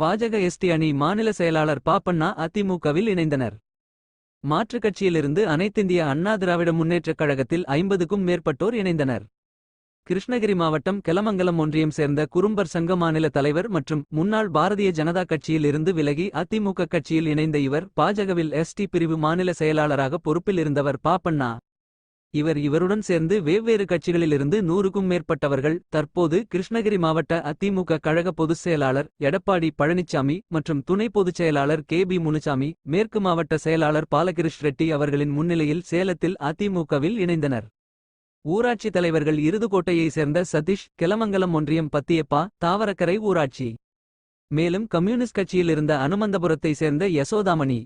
பாஜக எஸ்டி அணி மாநில செயலாளர் பாப்பண்ணா அதிமுகவில் இணைந்தனர். மாற்றுக் கட்சியிலிருந்து அனைத்திந்திய அண்ணா திராவிட முன்னேற்றக் கழகத்தில் 50க்கும் மேற்பட்டோர் இணைந்தனர். கிருஷ்ணகிரி மாவட்டம் கெலமங்கலம் ஒன்றியம் சேர்ந்த குறும்பர் சங்க மாநில தலைவர் மற்றும் முன்னாள் பாரதிய ஜனதா கட்சியில் இருந்து விலகி அதிமுக கட்சியில் இணைந்த இவர் பாஜகவில் எஸ்டி பிரிவு மாநில செயலாளராக பொறுப்பில் இருந்தவர் பாப்பண்ணா. இவருடன் சேர்ந்து வெவ்வேறு கட்சிகளிலிருந்து 100க்கும் மேற்பட்டவர்கள் தற்போது கிருஷ்ணகிரி மாவட்ட அதிமுக கழக பொதுச் செயலாளர் எடப்பாடி பழனிசாமி மற்றும் துணை பொதுச் செயலாளர் கே.பி. முனுசாமி, மேற்கு மாவட்ட செயலாளர் பாலகிருஷ் ரெட்டி அவர்களின் முன்னிலையில் சேலத்தில் அதிமுகவில் இணைந்தனர். ஊராட்சி தலைவர்கள் இருதுகோட்டையை சேர்ந்த சதீஷ், கெலமங்கலம் ஒன்றியம் பத்தியப்பா, தாவரக்கரை ஊராட்சி. மேலும் கம்யூனிஸ்ட் கட்சியில் இருந்த அனுமந்தபுரத்தை சேர்ந்த யசோதாமணி.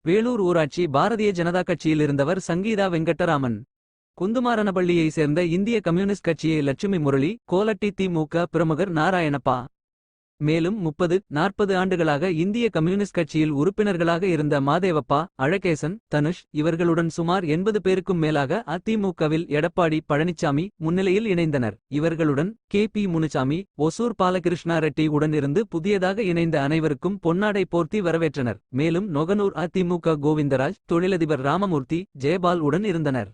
வேலூர் ஊராட்சி பாரதிய ஜனதா கட்சியில் இருந்தவர் சங்கீதா வெங்கட்டராமன். குந்துமாரனப்பள்ளியை சேர்ந்த இந்திய கம்யூனிஸ்ட் கட்சியை லட்சுமி முரளி. கோலட்டி திமுக பிரமுகர் நாராயணப்பா. மேலும் 30-40 ஆண்டுகளாக இந்திய கம்யூனிஸ்ட் கட்சியில் உறுப்பினர்களாக இருந்த மாதேவப்பா, அழகேசன், தனுஷ் இவர்களுடன் சுமார் 80 பேருக்கும் மேலாக அதிமுகவில் எடப்பாடி பழனிசாமி முன்னிலையில் இணைந்தனர். இவர்களுடன் கே.பி. முனுசாமி, ஒசூர் பாலகிருஷ்ணா ரெட்டி உடன் இருந்து புதியதாக இணைந்த அனைவருக்கும் பொன்னாடை போர்த்தி வரவேற்றனர். மேலும் நொகனூர் அதிமுக கோவிந்தராஜ், தொழிலதிபர் ராமமூர்த்தி, ஜெயபால் உடன் இருந்தனர்.